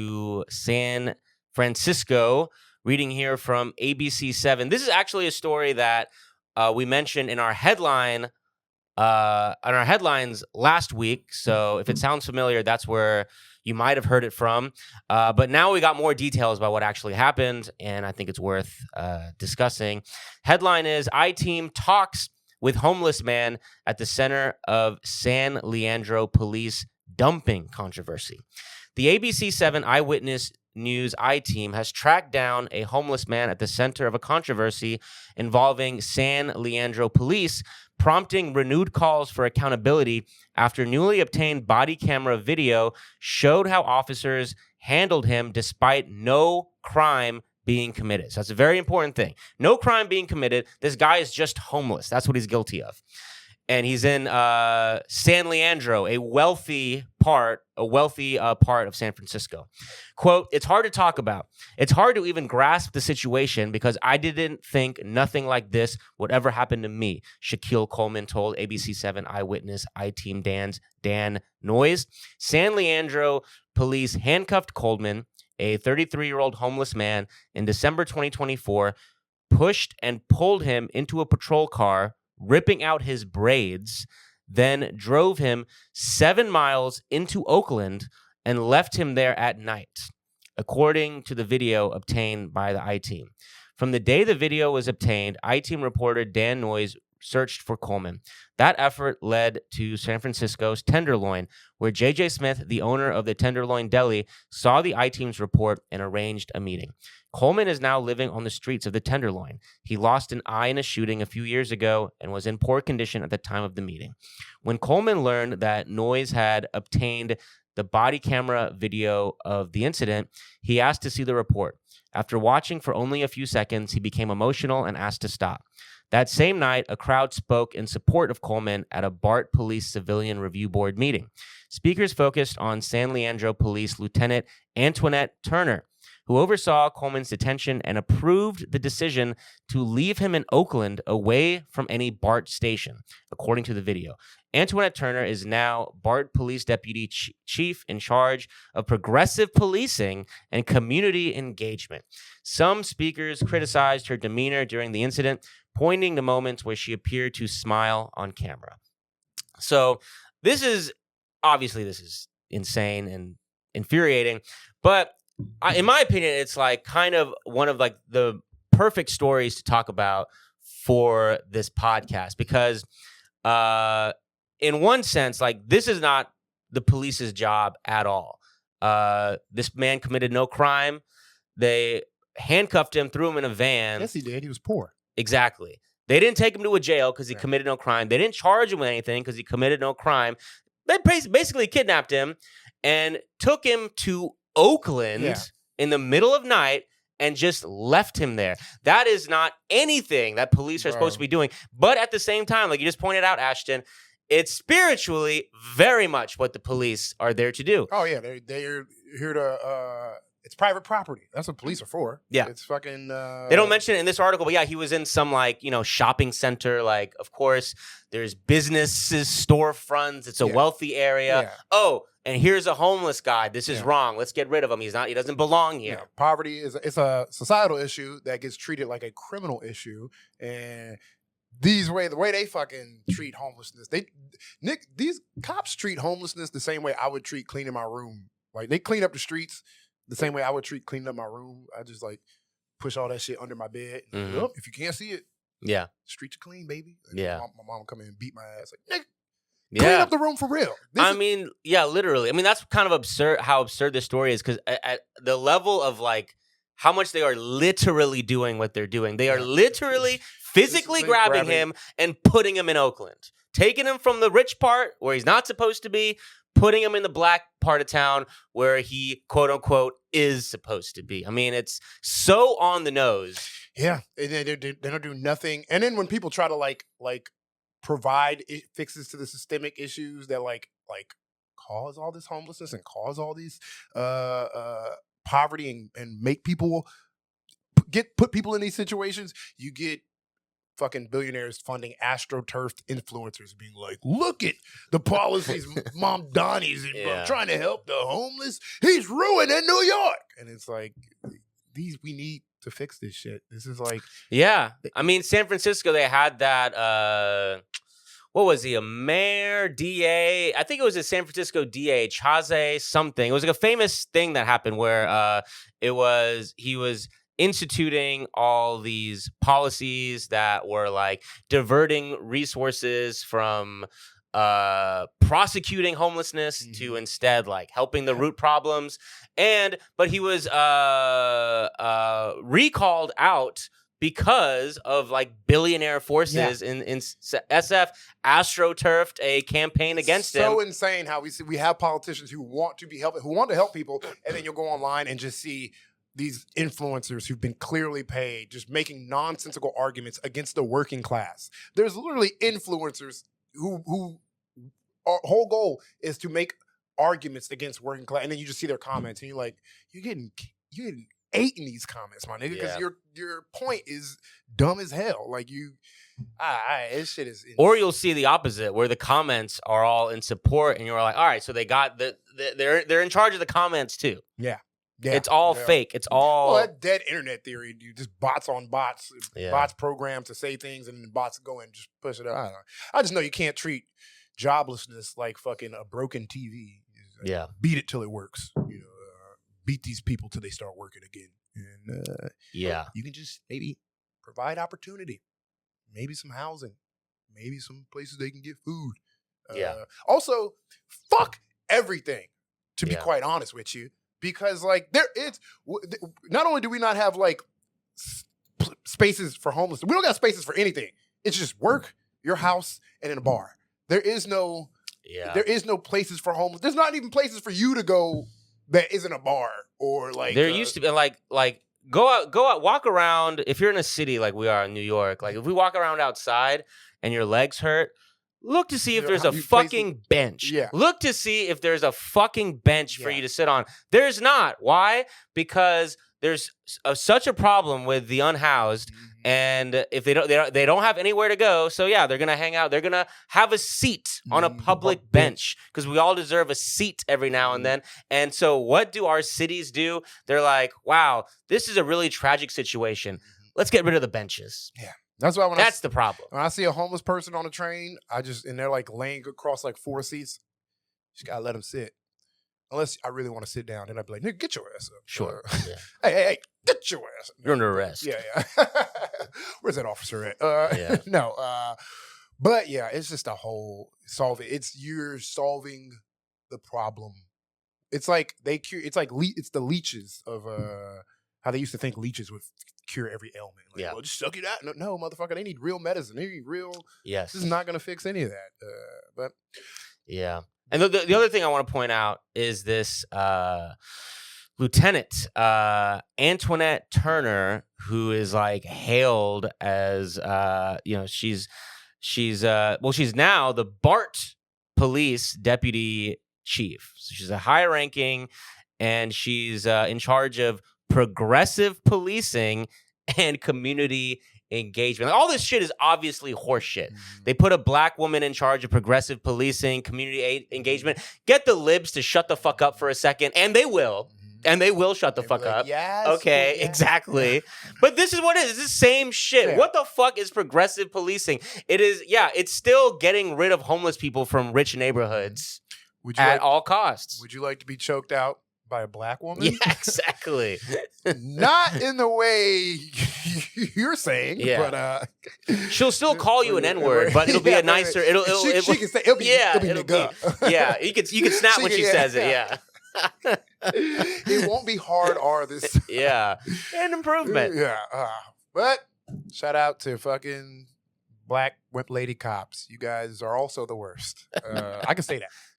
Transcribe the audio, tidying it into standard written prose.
to San Francisco. Reading here from ABC 7. This is actually a story that we mentioned in our headlines last week. So if it sounds familiar, that's where you might have heard it from. But now we got more details about what actually happened, and I think it's worth discussing. Headline is, I-Team talks with homeless man at the center of San Leandro police dumping controversy. The ABC 7 Eyewitness News I-Team has tracked down a homeless man at the center of a controversy involving San Leandro police, prompting renewed calls for accountability after newly obtained body camera video showed how officers handled him despite no crime being committed. So that's a very important thing. No crime being committed. This guy is just homeless. That's what he's guilty of. And he's in San Leandro, a wealthy part of San Francisco. Quote, "It's hard to talk about. It's hard to even grasp the situation because I didn't think nothing like this would ever happen to me," Shaquille Coleman told ABC 7 Eyewitness I-Team Dan Noyes. San Leandro police handcuffed Coleman, a 33-year-old homeless man, in December 2024, pushed and pulled him into a patrol car, ripping out his braids, then drove him 7 miles into Oakland and left him there at night, according to the video obtained by the I-Team. From the day the video was obtained, I-Team reporter Dan Noyes searched for Coleman. That effort led to San Francisco's Tenderloin, where J.J. Smith, the owner of the Tenderloin Deli, saw the I-Team's report and arranged a meeting. Coleman is now living on the streets of the Tenderloin. He lost an eye in a shooting a few years ago and was in poor condition at the time of the meeting. When Coleman learned that Noyes had obtained the body camera video of the incident, he asked to see the report. After watching for only a few seconds, he became emotional and asked to stop. That same night, a crowd spoke in support of Coleman at a BART Police Civilian Review Board meeting. Speakers focused on San Leandro Police Lieutenant Antoinette Turner, who oversaw Coleman's detention and approved the decision to leave him in Oakland away from any BART station, according to the video. Antoinette Turner is now BART Police Deputy Chief in charge of progressive policing and community engagement. Some speakers criticized her demeanor during the incident, pointing to moments where she appeared to smile on camera. So this is insane and infuriating, but in my opinion, it's like kind of one of like the perfect stories to talk about for this podcast because in one sense, like this is not the police's job at all. This man committed no crime. They handcuffed him, threw him in a van. Yes, he did. He was poor. Exactly. They didn't take him to a jail because he committed no crime. They didn't charge him with anything because he committed no crime. They basically kidnapped him and took him to Oakland in the middle of night and just left him there. That is not anything that police are supposed to be doing. But at the same time, like you just pointed out, Ashton, it's spiritually very much what the police are there to do. Oh, yeah. They're here to... it's private property. That's what police are for. Yeah. It's fucking... They don't mention it in this article, but yeah, he was in some like, shopping center. Like, of course, there's businesses, storefronts. It's a wealthy area. Yeah. Oh, and here's a homeless guy. This is wrong. Let's get rid of him. He doesn't belong here. Yeah. Poverty it's a societal issue that gets treated like a criminal issue. And the way they fucking treat homelessness, these cops treat homelessness the same way I would treat cleaning my room. Like they clean up the streets the same way I would treat cleaning up my room. I just like push all that shit under my bed. Mm-hmm. Like, if you can't see it, streets are clean, baby. And my mom come in and beat my ass. Like, nigga, clean up the room for real. Literally. I mean, that's kind of absurd how absurd this story is because at the level of like how much they are literally doing what they're doing. They are literally physically grabbing him and putting him in Oakland. Taking him from the rich part where he's not supposed to be, putting him in the black part of town where he, quote unquote, is supposed to be. I mean, it's so on the nose. Yeah, they don't do nothing. And then when people try to like provide fixes to the systemic issues that like cause all this homelessness and cause all these poverty and make people put people in these situations, you get fucking billionaires funding astroturfed influencers being like, look at the policies Mom Donnie's trying to help the homeless. He's ruining New York. And it's like, we need to fix this shit. This is like... Yeah. I mean, San Francisco, they had that... what was he? A mayor, DA? I think it was a San Francisco DA, Chase something. It was like a famous thing that happened where he was instituting all these policies that were like diverting resources from prosecuting homelessness to instead like helping the root problems. But he was recalled out because of like billionaire forces in SF astroturfed a campaign against him. So insane how we have politicians who want to help people, and then you'll go online and just see these influencers who've been clearly paid just making nonsensical arguments against the working class. There's literally influencers who our whole goal is to make arguments against working class, and then you just see their comments and you're like, you're getting ate in these comments, my nigga, because your point is dumb as hell. Like this shit is insane. Or you'll see the opposite, where the comments are all in support, and you're like, all right, so they got they're in charge of the comments too. Yeah. It's all fake. It's all that dead internet theory. You just bots on bots, bots programmed to say things, and then bots go and just push it up. I don't know. I just know you can't treat joblessness like fucking a broken TV. Beat it till it works. Beat these people till they start working again. And you can just maybe provide opportunity, maybe some housing, maybe some places they can get food. Also, fuck everything. To be quite honest with you. Because like not only do we not have like spaces for homeless, we don't got spaces for anything. It's just work, your house, and in a bar. There is no places for homeless. There's not even places for you to go that isn't a bar or like. There used to be like go out, walk around. If you're in a city like we are in New York, like if we walk around outside and your legs hurt, look to see if there's a fucking bench. Yeah. Look to see if there's a fucking bench for you to sit on. There's not. Why? Because there's such a problem with the unhoused, and if they don't have anywhere to go, so they're gonna hang out. They're gonna have a seat on a public bench because we all deserve a seat every now and then. And so, what do our cities do? They're like, wow, this is a really tragic situation. Let's get rid of the benches. Yeah. That's why that's the problem. When I see a homeless person on a train, and they're like laying across like 4 seats, just gotta let them sit. Unless I really want to sit down, then I'd be like, nigga, get your ass up. Sure. Hey, get your ass up. You're under arrest. Yeah. Where's that officer at? No. But it's just a whole you're solving the problem. It's like it's the leeches of how they used to think leeches would cure every ailment. Like, well, just suck it out. No, motherfucker, they need real medicine. They need real. Yes. This is not going to fix any of that. But and the other thing I want to point out is this Lieutenant Antoinette Turner, who is like hailed as she's now the BART police deputy chief. So she's a high ranking, and she's in charge of progressive policing and community engagement. Like, all this shit is obviously horseshit. They put a black woman in charge of progressive policing, community engagement. Get the libs to shut the fuck up for a second, and they will. And they will shut the fuck up. Yes, okay, exactly. But this is what it is. It's the same shit. What the fuck is progressive policing? It is, it's still getting rid of homeless people from rich neighborhoods at all costs. Would you like to be choked out by a black woman? Yeah, exactly. Not in the way you're saying, but she'll still call you an N-word, but it'll be a nicer. She can say it'll be nigga. You can snap when she says it. Yeah. It won't be hard R this time. An improvement. But shout out to fucking black whip lady cops. You guys are also the worst. I can say that.